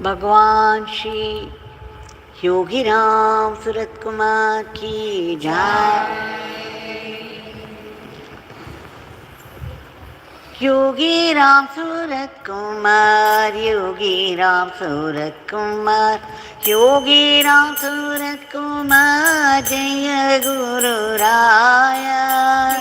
Bhagwan Shri Yogi Ramsuratkumar ki jai. Yogi Ramsuratkumar, Yogi Ramsuratkumar, Yogi Ramsuratkumar, Jaya Guru Raya.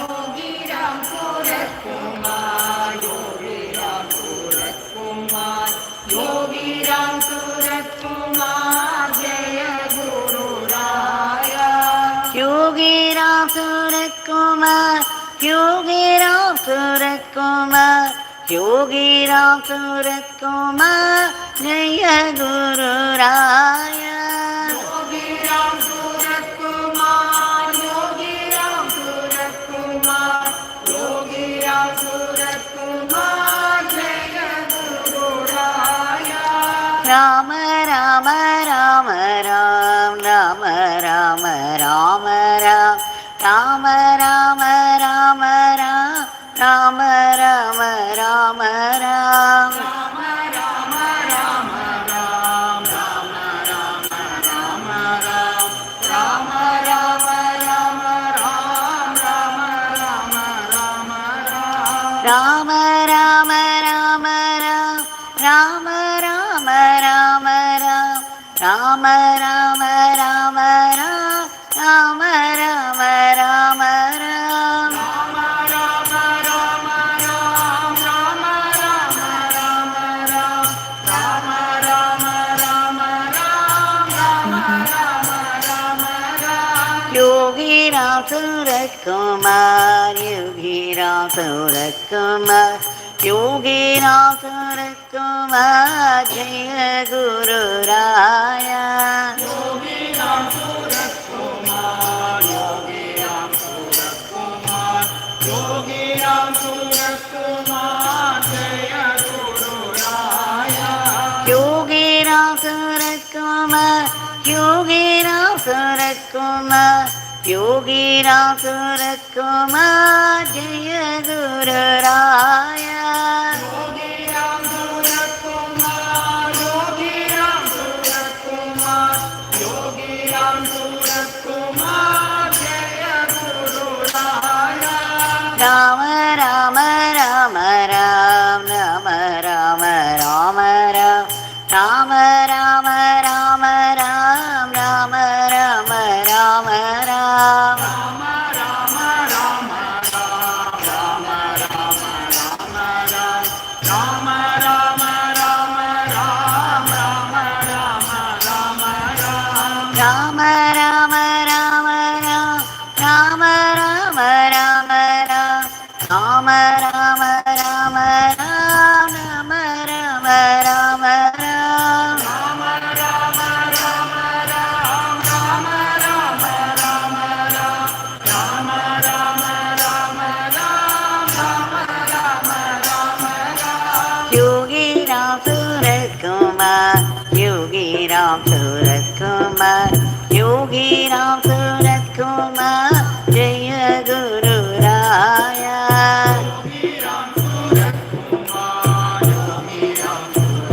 Yogi Ramsuratkumar, Yogi Ramsuratkumar, Yogi Ramsuratkumar, Jaya Guru Raya. Yogi Ramsuratkumar, Yogi Ramsuratkumar, Yogi Ramsuratkumar, Jaya Guru Raya. Yogi Ramsuratkumar, Yogi Ramsuratkumar, Yogi Ramsuratkumar, Jaya Guru Raya. Rama Rama Rama Ram, Rama Rama Rama Ram, Rama Rama Rama Ram, Rama Rama Rama Ram. Rama Rama Rama Ram, Rama Rama Rama Ram, Rama Rama Rama Ram, Rama Rama Rama Ram. Rama Rama Rama Ram, Rama Rama Rama Ram, Rama Rama Rama Ram, Rama Rama Rama Ram. Rama Rama Rama Ram, Rama Rama Rama Ram, Rama Rama Rama Ram, Rama Rama Rama Ram. Yogi Ramsuratkumar, Yogi Ramsuratkumar, Yogi Ramsuratkumar, Jaya Guru Raya. Yogi Ramsuratkumar, Yogi Ramsuratkumar, Yogi Ramsuratkumar, Jaya Guru Raya. Yogi Ramsuratkumar, Yogi Ramsuratkumar, Yogi Ramsuratkumar, Jaya Guru Raya. Yogi Ramsuratkumar, Yogi Ramsuratkumar, Yogi Ramsuratkumar, Jaya Guru Raya. Rama Rama Rama Ram, Rama Rama Rama Ram, Rama Rama Rama Ram, Rama Rama Rama Ram. Rama Rama Rama Ram, Rama Rama Rama Ram, Rama Rama Rama Ram, Rama Rama Rama Ram. Rama Rama Rama Ram, Rama Rama Rama Ram, Rama Rama Rama Ram, Rama Rama Rama Ram. Rama Rama Rama Ram, Rama Rama Rama Ram, Rama Rama Rama Ram, Rama Rama Rama Ram. Yogi Ramsuratkumar, Yogi Ramsuratkumar, Yogi Ramsuratkumar, Jaya Guru Raya. Yogi Ramsuratkumar, Yogi Ramsuratkumar,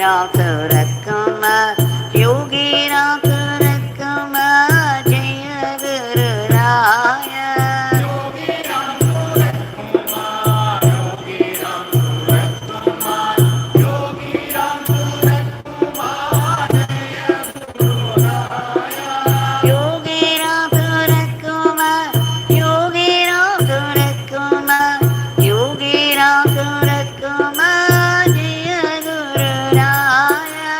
Ram Suratkumar, Yogi Ram Suratkumar, Jaya Guru Raya. Yogi Ramsuratkumar, Yogi Ramsuratkumar, Yogi Ramsuratkumar, Jaya Guru Raya. Yogi Ram Suratkumar, Yogi Ram Suratkumar, Yogi Ram Suratkumar, Jaya Guru Raya.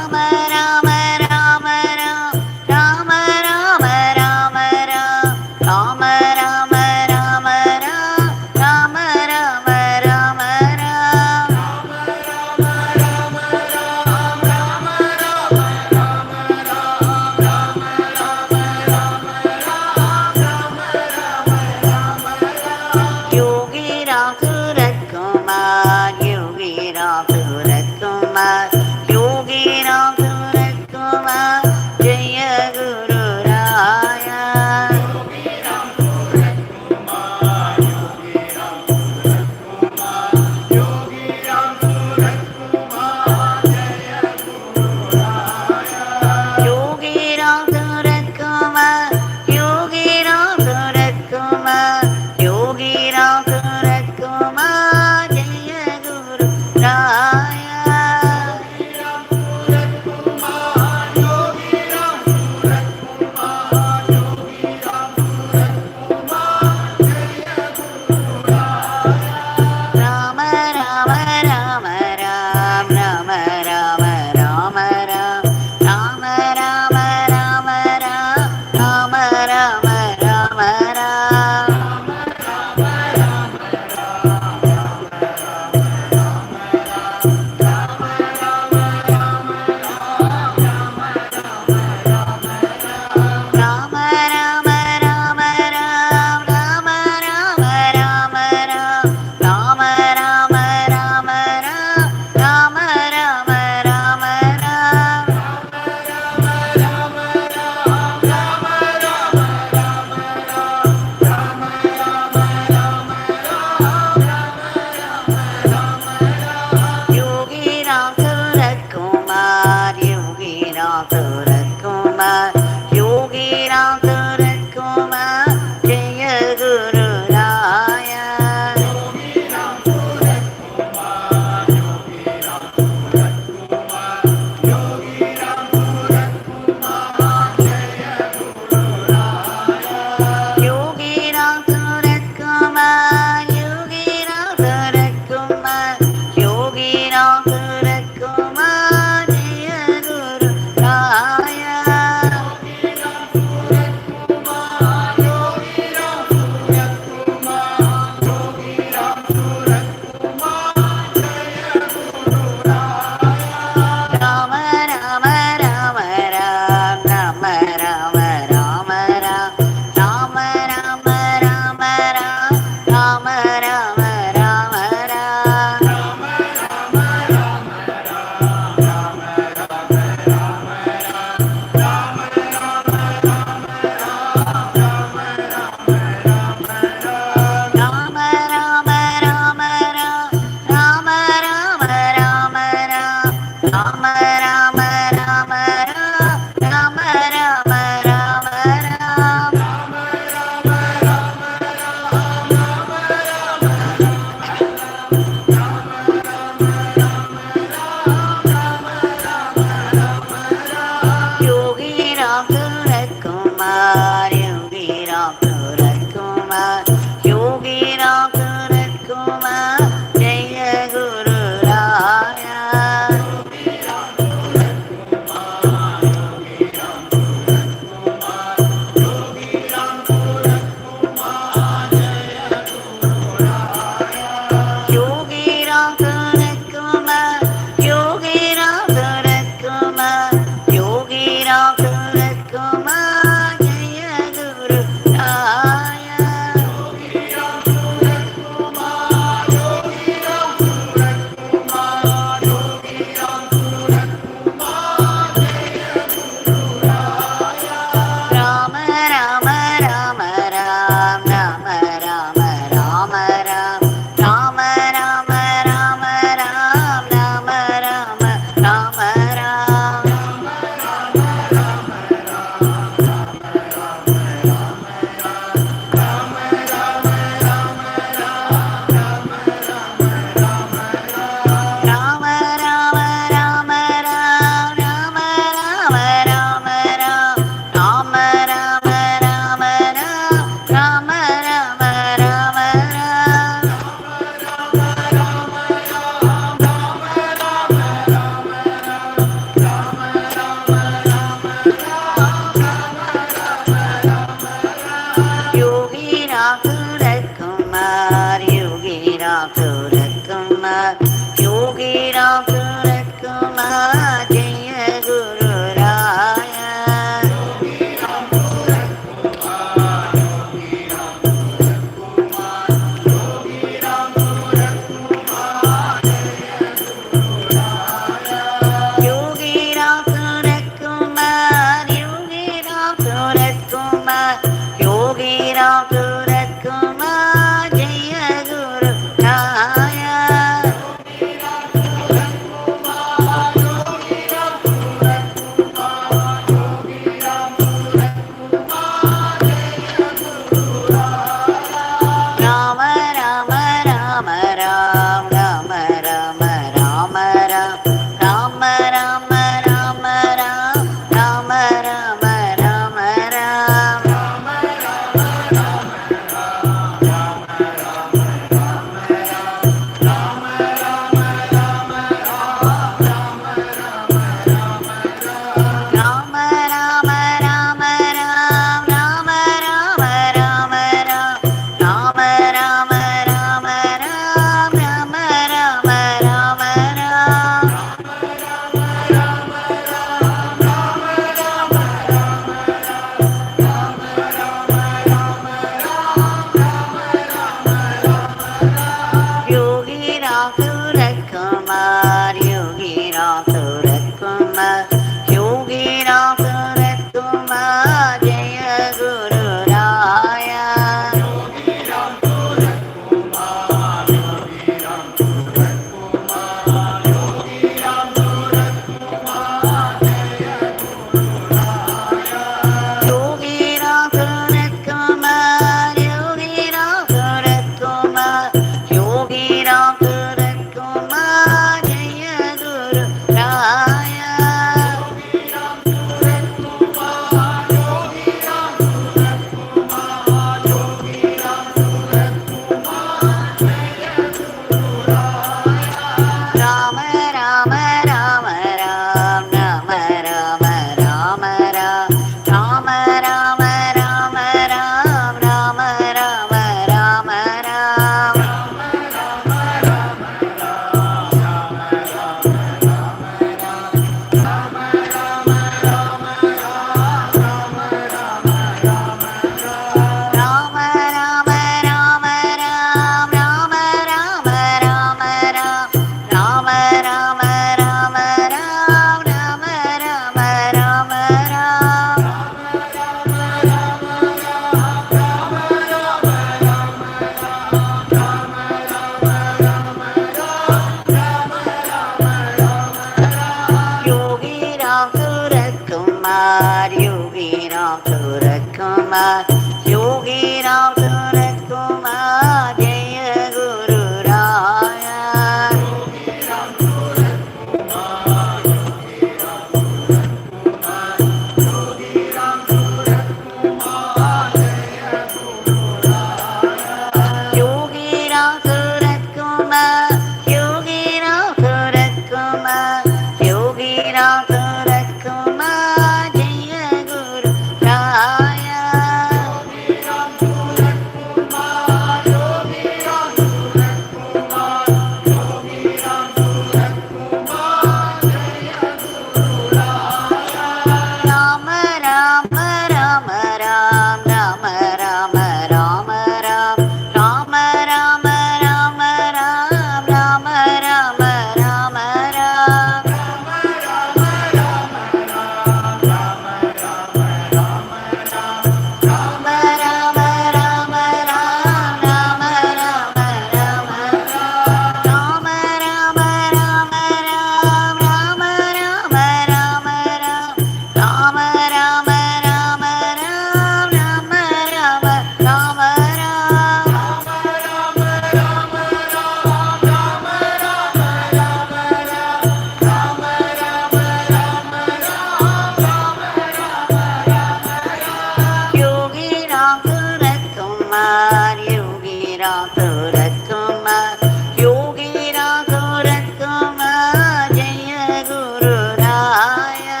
Ramsuratkumar, Yogi Ramsuratkumar, Jaya Guru Raya.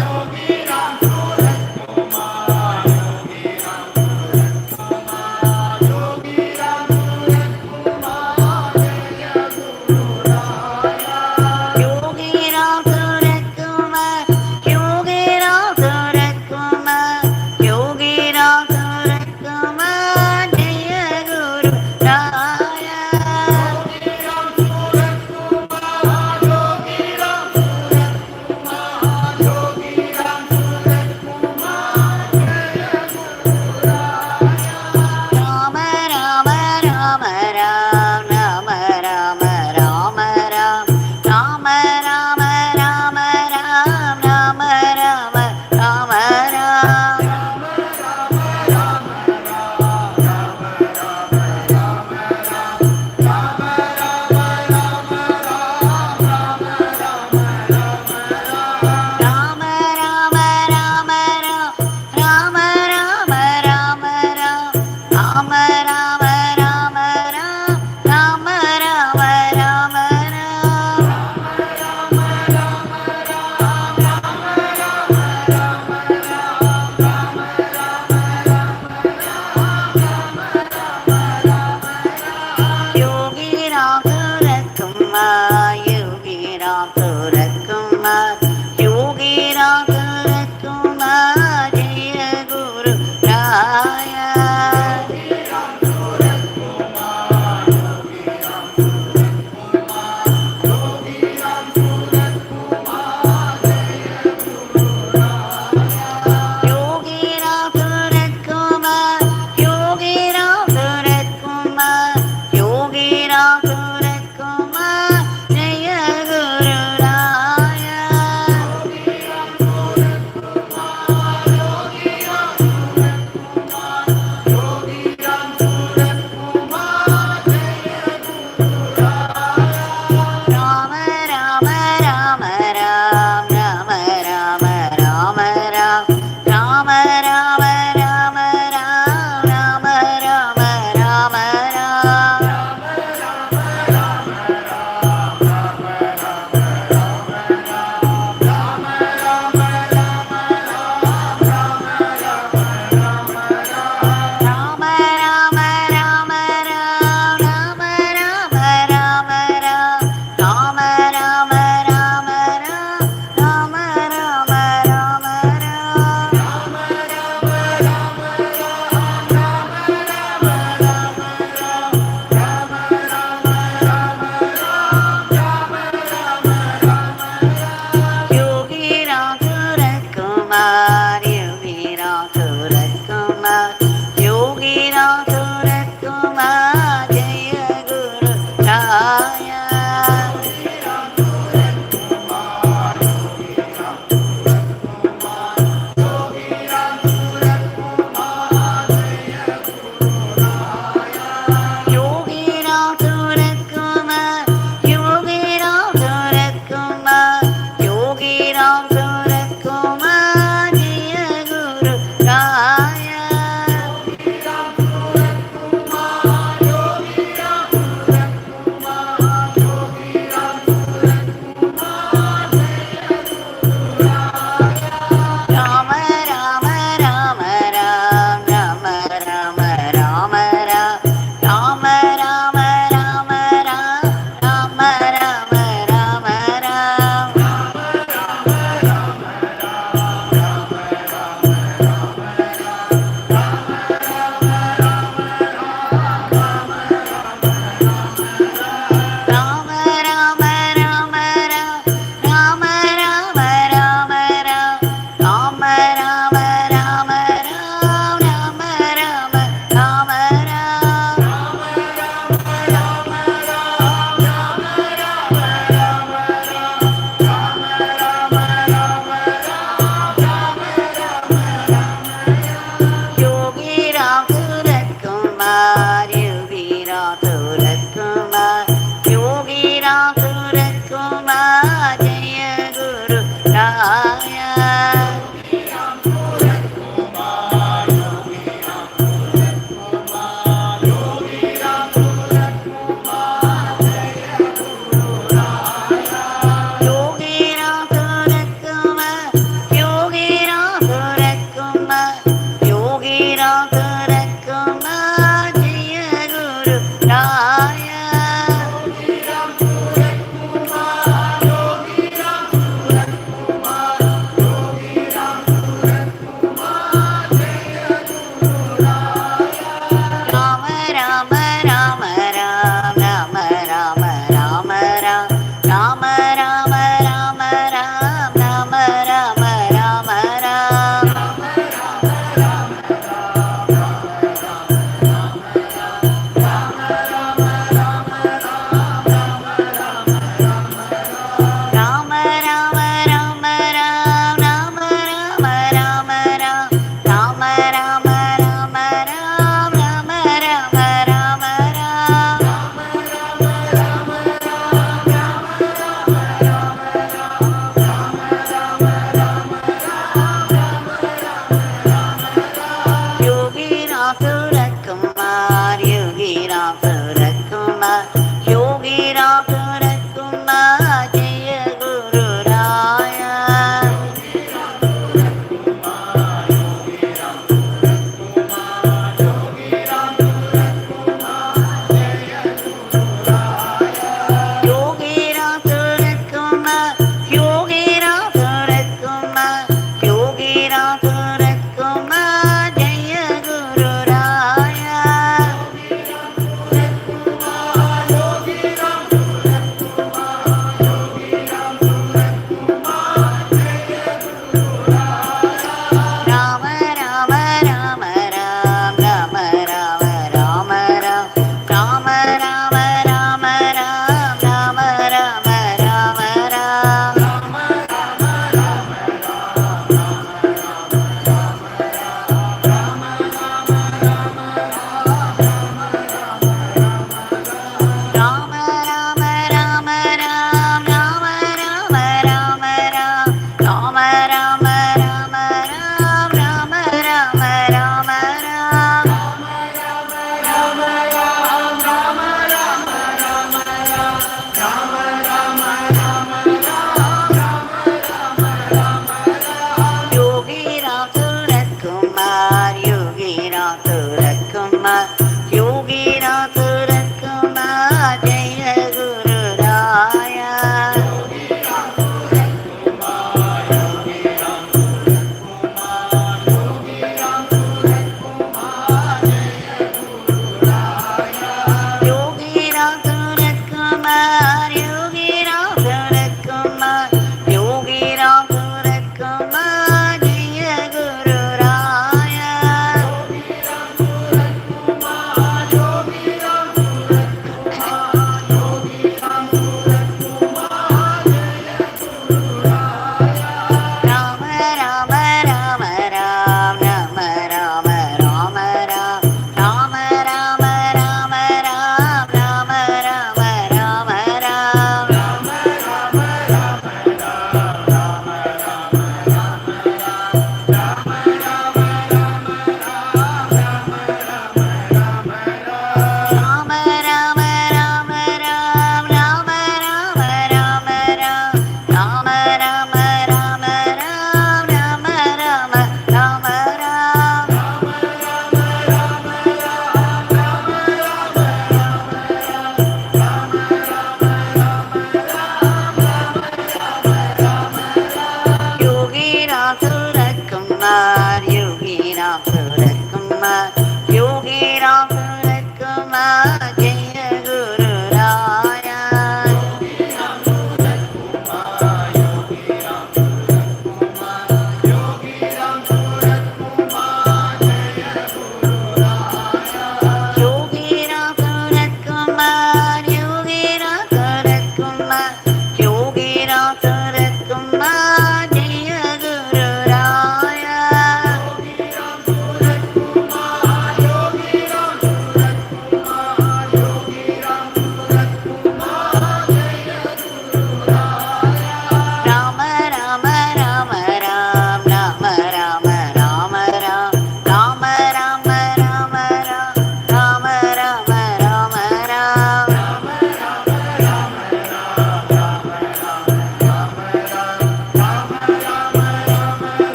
Yogi Ramsuratkumar, Yogi Ramsuratkumar, Yogi Ramsuratkumar, Jaya Guru Raya. Yogi Ramsuratkumar, Yogi Ramsuratkumar, Yogi Ramsuratkumar, Jaya Guru Raya.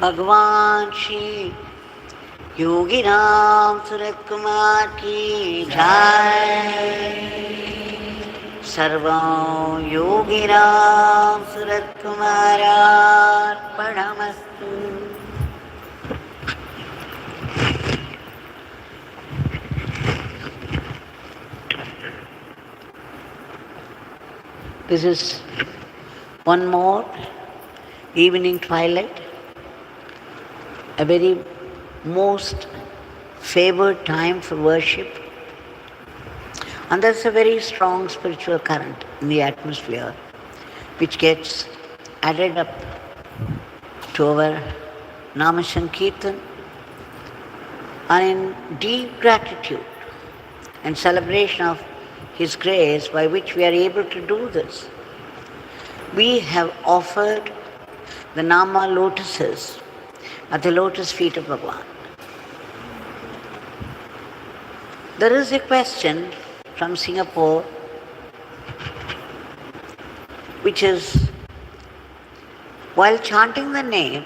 Bhagwan Shri Yogi Ramsuratkumar ki jai. Sarvam Yogi Ramsuratkumar Arpanamastu. This is one more evening twilight, a very most favored time for worship. And there's a very strong spiritual current in the atmosphere which gets added up to our Nama Sankirtan. And in deep gratitude and celebration of His grace by which we are able to do this, we have offered the Nama lotuses at the lotus feet of Bhagwan. There is a question from Singapore which is, while chanting the name,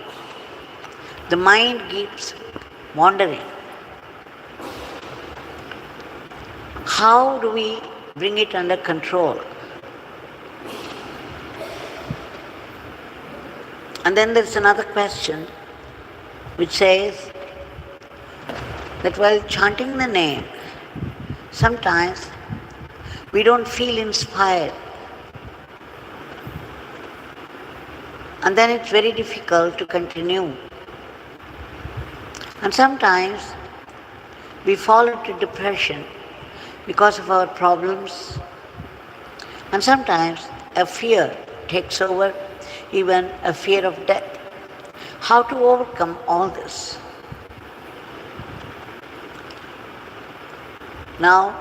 the mind keeps wandering. How do we bring it under control? And then there's another question which says that while chanting the name, sometimes we don't feel inspired. And then it's very difficult to continue. And sometimes we fall into depression because of our problems. And sometimes a fear takes over, even a fear of death. How to overcome all this? Now,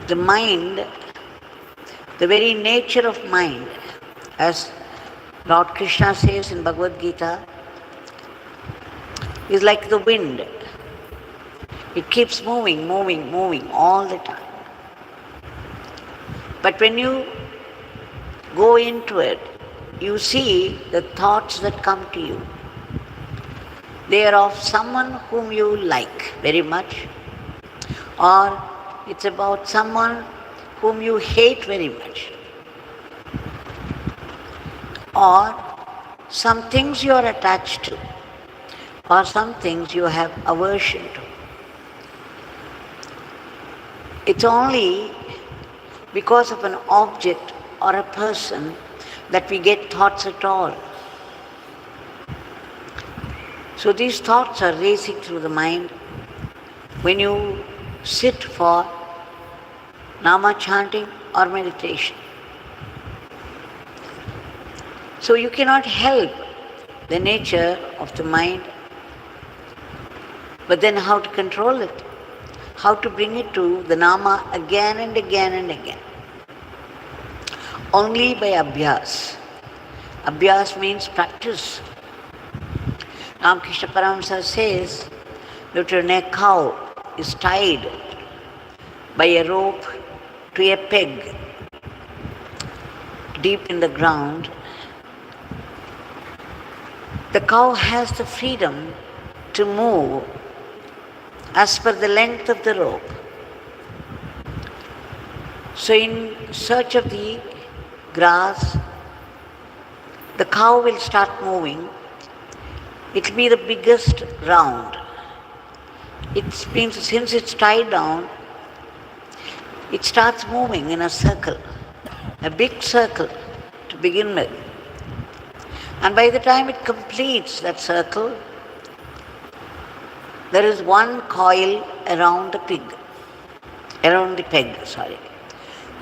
the mind, the very nature of mind, as Lord Krishna says in Bhagavad Gita, is like the wind. It keeps moving, moving, moving all the time. But when you go into it, you see the thoughts that come to you. They are of someone whom you like very much, or it's about someone whom you hate very much, or some things you are attached to, or some things you have aversion to. It's only because of an object or a person that we get thoughts at all. So these thoughts are racing through the mind. When you sit for Nama chanting or meditation, so you cannot help the nature of the mind, but then how to control it? How to bring it to the Nama again and again and again? Only by abhyas. Abhyas means practice. Ramakrishna Paramahamsa says that when a cow is tied by a rope to a peg deep in the ground, the cow has the freedom to move as per the length of the rope. So in search of the grass, the cow will start moving. It will be the biggest round. It means since it's tied down, it starts moving in a circle, a big circle to begin with. And by the time it completes that circle, there is one coil around the peg.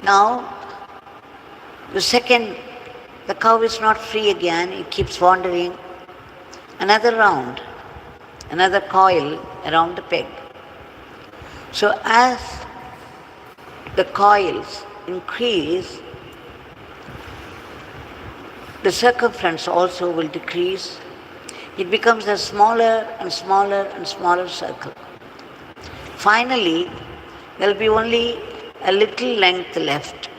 Now, the cow is not free again, it keeps wandering. Another round, another coil around the peg. So as the coils increase, the circumference also will decrease. It becomes a smaller and smaller and smaller circle. Finally, there will be only a little length left.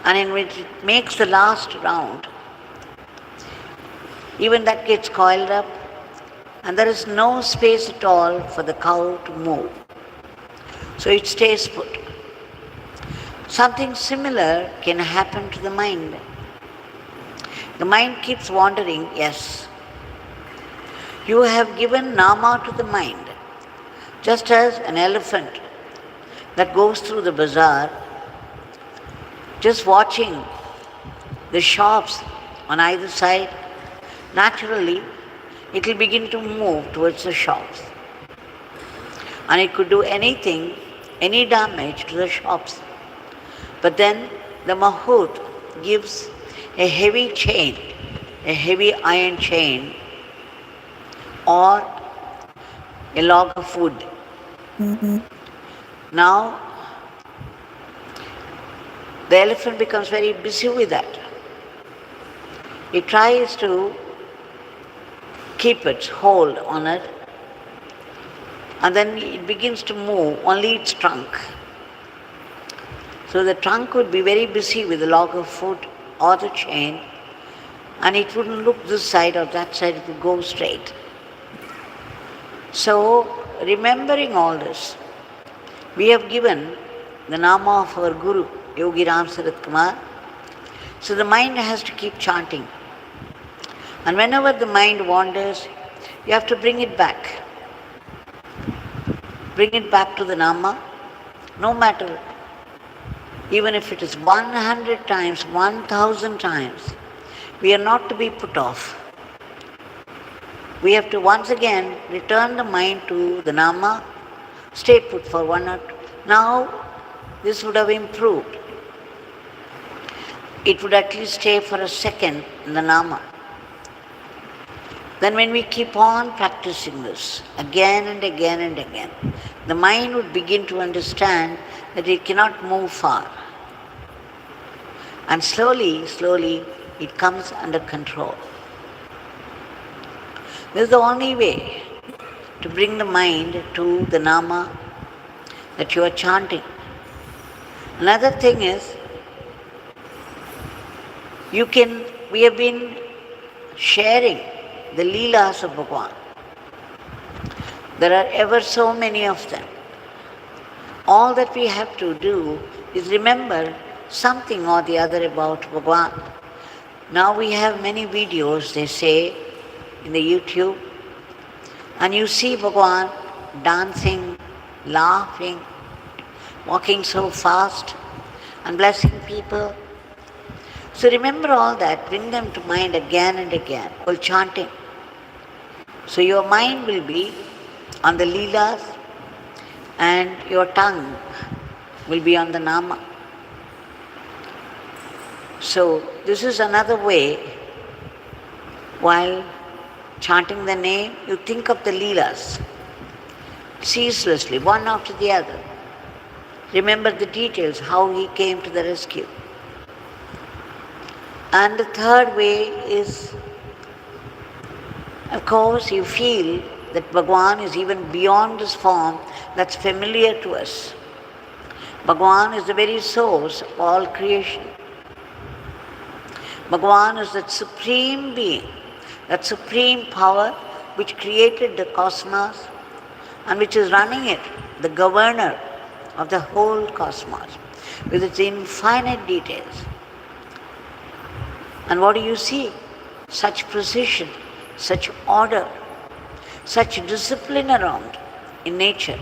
And in which it makes the last round, Even that gets coiled up, and there is no space at all for the cow to move. So it stays put. Something similar can happen to the mind. The mind keeps wandering, yes. You have given Nama to the mind, just as an elephant that goes through the bazaar, just watching the shops on either side, naturally it will begin to move towards the shops. And it could do anything, any damage to the shops. But then the Mahout gives a heavy chain, a heavy iron chain, or a log of wood. Now, the elephant becomes very busy with that. It tries to keep its hold on it, and then it begins to move only its trunk. So the trunk would be very busy with the log of wood or the chain, and it wouldn't look this side or that side, it would go straight. So, remembering all this, we have given the Nama of our Guru, Yogi Ramsuratkumar. So the mind has to keep chanting. And whenever the mind wanders, you have to bring it back. Bring it back to the Nama, no matter, even if it is 100 times, 1,000 times, we are not to be put off. We have to once again return the mind to the Nama, stay put for 1 or 2. Now, this would have improved. It would at least stay for a second in the Nama. Then when we keep on practicing this again and again and again, the mind would begin to understand that it cannot move far. And slowly, slowly, it comes under control. This is the only way to bring the mind to the Nama that you are chanting. Another thing is, we have been sharing the Leelas of Bhagwan. There are ever so many of them. All that we have to do is remember something or the other about Bhagwan. Now we have many videos, they say, in the YouTube, and you see Bhagwan dancing, laughing, walking so fast, and blessing people. So remember all that, bring them to mind again and again while chanting. So your mind will be on the Leelas and your tongue will be on the Nama. So this is another way, while chanting the name, you think of the Leelas ceaselessly, one after the other. Remember the details, how he came to the rescue. And the third way is, of course, you feel that Bhagwan is even beyond this form that's familiar to us. Bhagwan is the very source of all creation. Bhagwan is that supreme being, that supreme power which created the cosmos and which is running it, the governor of the whole cosmos with its infinite details. And what do you see? Such precision, such order, such discipline around in nature.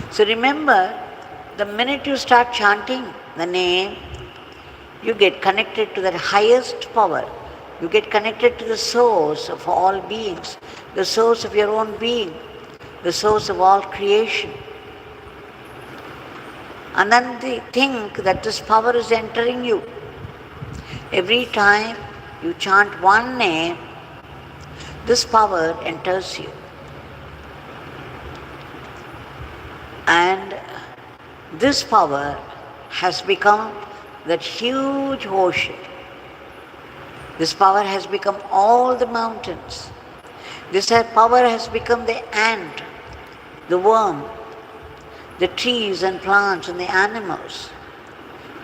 So remember, the minute you start chanting the name, you get connected to that highest power. You get connected to the source of all beings, the source of your own being, the source of all creation. And then they think that this power is entering you. Every time you chant one name, this power enters you. And this power has become that huge ocean. This power has become all the mountains. This power has become the ant, the worm, the trees and plants and the animals,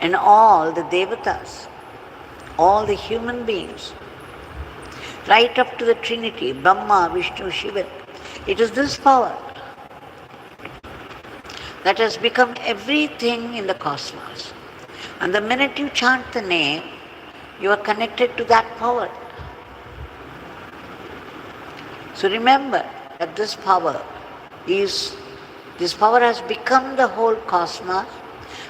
and all the devatas, all the human beings, right up to the Trinity, Brahma, Vishnu, Shiva. It is this power that has become everything in the cosmos. And the minute you chant the name, you are connected to that power. So remember that this power has become the whole cosmos.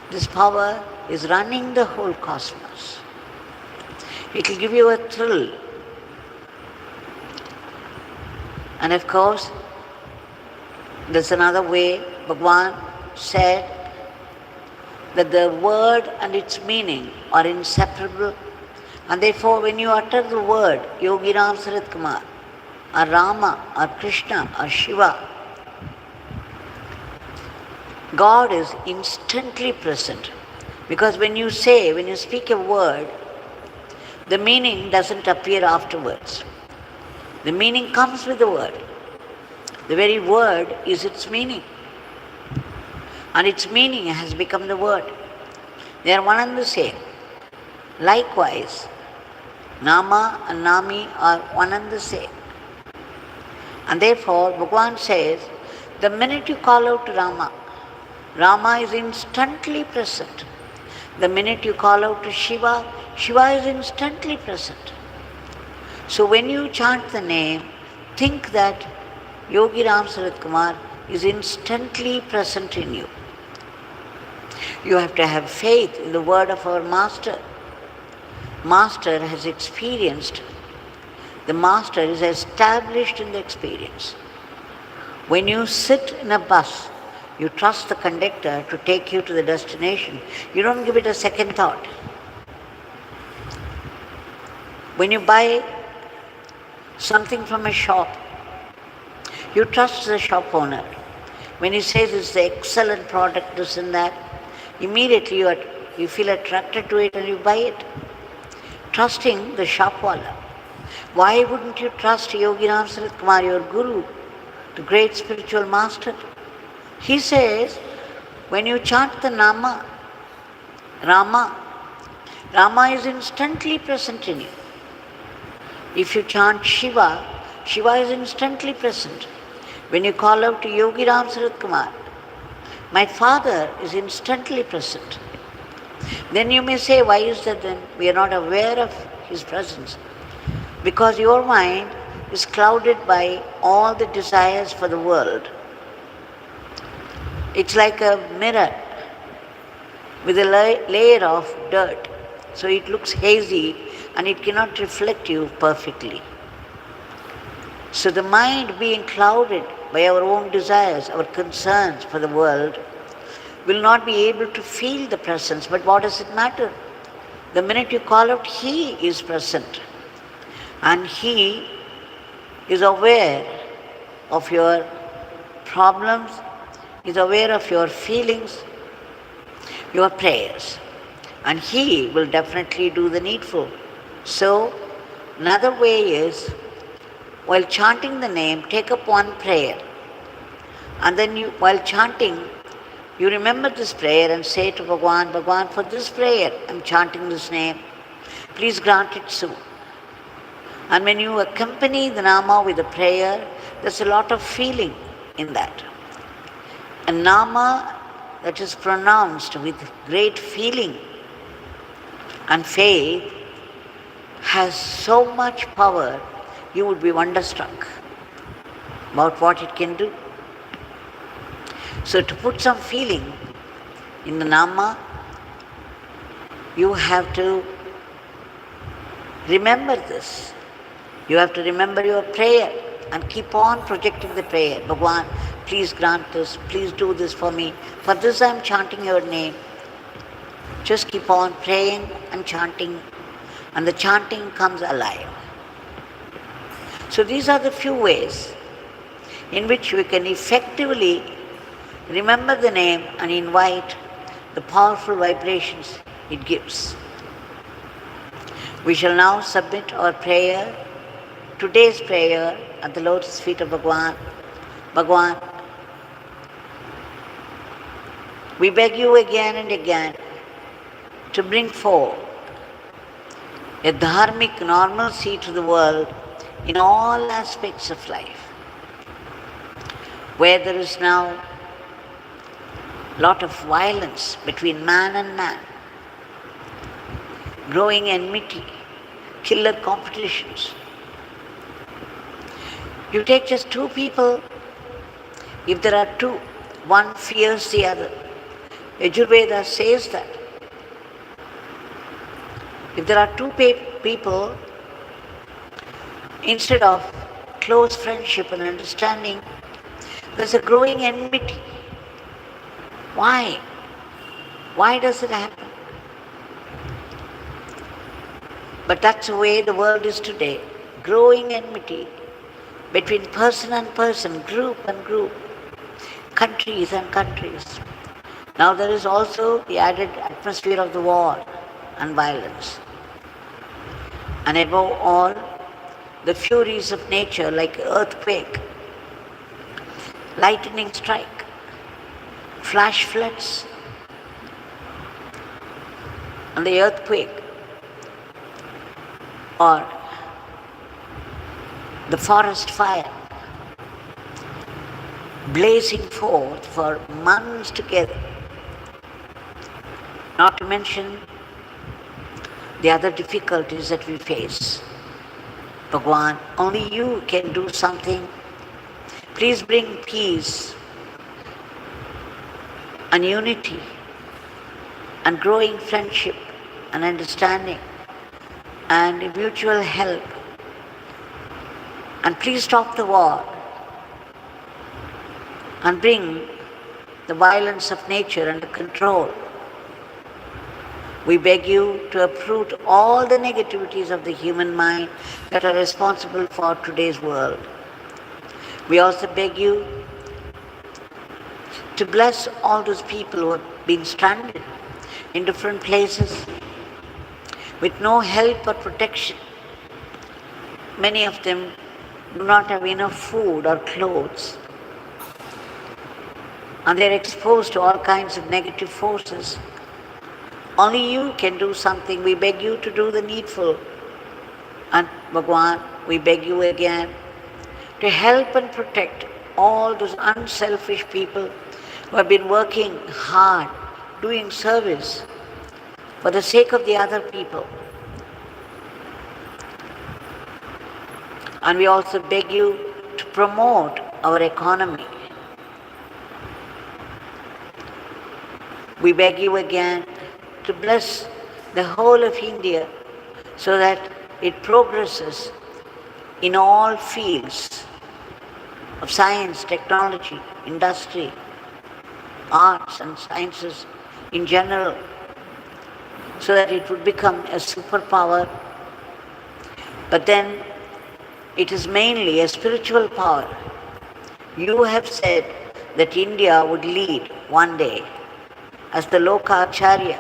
This power is running the whole cosmos. It will give you a thrill. And of course, there's another way. Bhagwan said that the word and its meaning are inseparable. And therefore, when you utter the word Yogi Ramsuratkumar, or Rama, or Krishna, or Shiva, God is instantly present. Because when you speak a word, the meaning doesn't appear afterwards. The meaning comes with the word. The very word is its meaning. And its meaning has become the word. They are one and the same. Likewise, Nama and Nami are one and the same. And therefore, Bhagwan says, the minute you call out Rama, Rama is instantly present. The minute you call out to Shiva, Shiva is instantly present. So when you chant the name, think that Yogi Ramsuratkumar is instantly present in you. You have to have faith in the word of our Master. Master has experienced. The Master is established in the experience. When you sit in a bus, you trust the conductor to take you to the destination. You don't give it a second thought. When you buy something from a shop, you trust the shop owner. When he says it's the excellent product, this and that, immediately you feel attracted to it and you buy it. Trusting the shopwala. Why wouldn't you trust Yogi Ramsuratkumar, your guru, the great spiritual master? He says, when you chant the Nama, Rama is instantly present in you. If you chant Shiva, Shiva is instantly present. When you call out to Yogi Ramsuratkumar, my father is instantly present. Then you may say, why is that then? We are not aware of his presence. Because your mind is clouded by all the desires for the world. It's like a mirror with a layer of dirt. So it looks hazy and it cannot reflect you perfectly. So the mind being clouded by our own desires, our concerns for the world, will not be able to feel the presence. But what does it matter? The minute you call out, He is present. And He is aware of your problems, is aware of your feelings, your prayers. And He will definitely do the needful. So, another way is, while chanting the name, take up one prayer. And then while chanting, you remember this prayer and say to Bhagwan, Bhagwan, for this prayer, I'm chanting this name. Please grant it soon. And when you accompany the Nama with a prayer, there's a lot of feeling in that. A Nama that is pronounced with great feeling and faith has so much power, you would be wonderstruck about what it can do. So to put some feeling in the Nama, you have to remember this. You have to remember your prayer and keep on projecting the prayer. Bhagwan, please grant this, please do this for me. For this I am chanting your name. Just keep on praying and chanting, and the chanting comes alive. So these are the few ways in which we can effectively remember the name and invite the powerful vibrations it gives. We shall now submit our prayer, today's prayer, at the lotus feet of Bhagwan. Bhagwan, we beg you again and again to bring forth a dharmic normalcy to the world in all aspects of life. Where there is now a lot of violence between man and man, growing enmity, killer competitions. You take just two people, if there are two, one fears the other. Yajurveda says that. If there are two people, instead of close friendship and understanding, there's a growing enmity. Why? Why does it happen? But that's the way the world is today. Growing enmity between person and person, group and group, countries and countries. Now there is also the added atmosphere of the war and violence. And above all, the furies of nature like earthquake, lightning strike, flash floods, and the earthquake, or the forest fire, blazing forth for months together. Not to mention the other difficulties that we face. Bhagwan, only you can do something. Please bring peace and unity and growing friendship and understanding and mutual help. And please stop the war and bring the violence of nature under control. We beg you to uproot all the negativities of the human mind that are responsible for today's world. We also beg you to bless all those people who have been stranded in different places with no help or protection. Many of them do not have enough food or clothes, and they are exposed to all kinds of negative forces. Only you can do something. We beg you to do the needful. And Bhagwan, we beg you again to help and protect all those unselfish people who have been working hard, doing service for the sake of the other people. And we also beg you to promote our economy. We beg you again to bless the whole of India so that it progresses in all fields of science, technology, industry, arts and sciences in general, so that it would become a superpower. But then it is mainly a spiritual power. You have said that India would lead one day as the Lokacharya,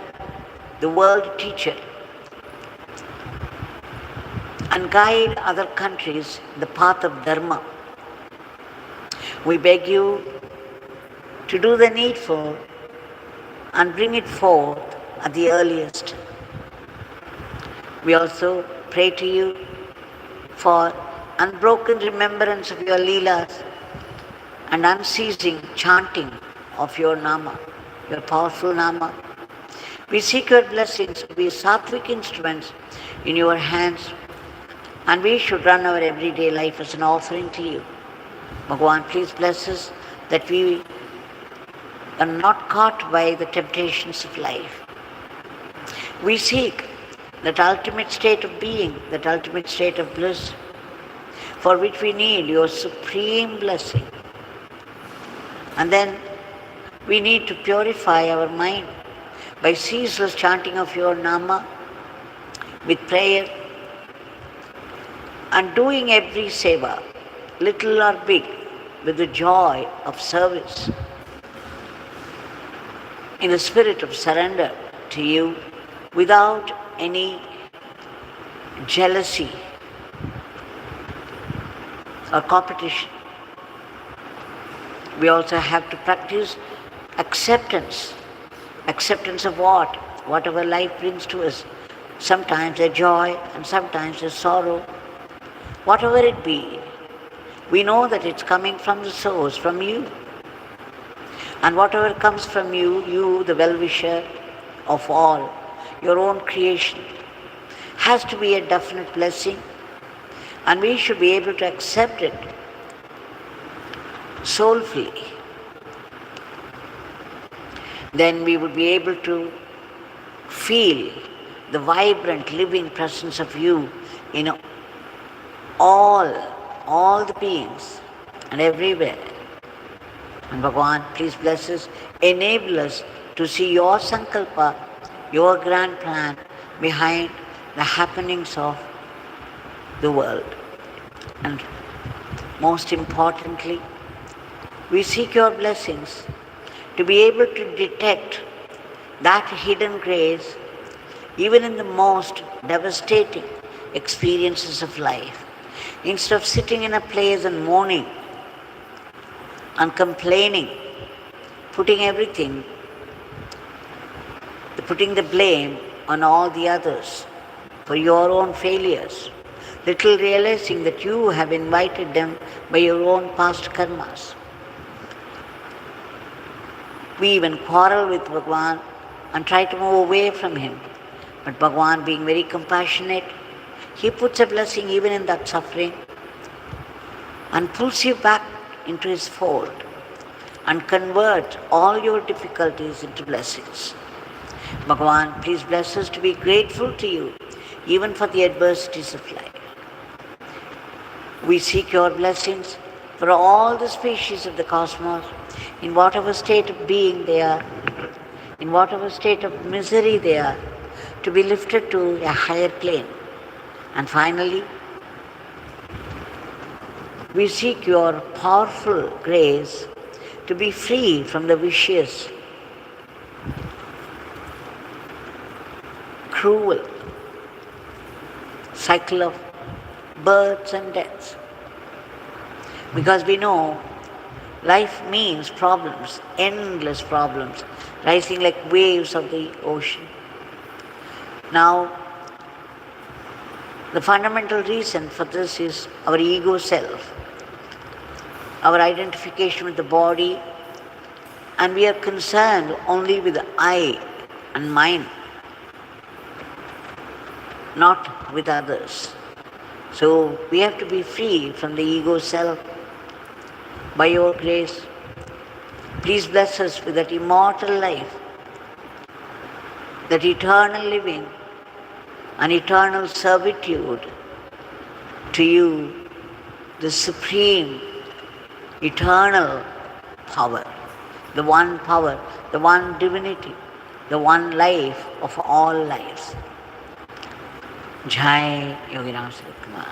the world teacher, and guide other countries in the path of Dharma. We beg you to do the needful and bring it forth at the earliest. We also pray to you for unbroken remembrance of your Leelas and unceasing chanting of your Nama, your powerful Nama. We seek your blessings to be sattvic instruments in your hands, and we should run our everyday life as an offering to you. Bhagwan, please bless us that we are not caught by the temptations of life. We seek that ultimate state of being, that ultimate state of bliss, for which we need your supreme blessing. And then we need to purify our mind by ceaseless chanting of your Nama, with prayer, and doing every seva, little or big, with the joy of service, in the spirit of surrender to you, without any jealousy or competition. We also have to practice acceptance. Acceptance of what? Whatever life brings to us. Sometimes a joy and sometimes a sorrow. whatever it be, we know that it's coming from the source, from you. And whatever comes from you, you, the well-wisher of all, your own creation, has to be a definite blessing, and we should be able to accept it soulfully. Then we would be able to feel the vibrant, living presence of you in all the beings and everywhere. And Bhagwan, please bless us, enable us to see your sankalpa, your grand plan behind the happenings of the world. And most importantly, we seek your blessings to be able to detect that hidden grace even in the most devastating experiences of life. Instead of sitting in a place and mourning and complaining, putting the blame on all the others for your own failures, little realizing that you have invited them by your own past karmas. We even quarrel with Bhagwan and try to move away from him. But Bhagwan, being very compassionate, he puts a blessing even in that suffering and pulls you back into his fold and converts all your difficulties into blessings. Bhagwan, please bless us to be grateful to you even for the adversities of life. We seek your blessings for all the species of the cosmos, in whatever state of being they are, in whatever state of misery they are, to be lifted to a higher plane. And finally, we seek your powerful grace to be free from the vicious, cruel cycle of births and deaths. Because we know life means problems, endless problems, rising like waves of the ocean. Now, the fundamental reason for this is our ego self, our identification with the body, and we are concerned only with the I and mine, not with others. So we have to be free from the ego self by your grace. Please bless us with that immortal life, that eternal living and eternal servitude to you, the supreme, eternal power, the one divinity, the one life of all lives. Jai Yogi Ramsuratkumar.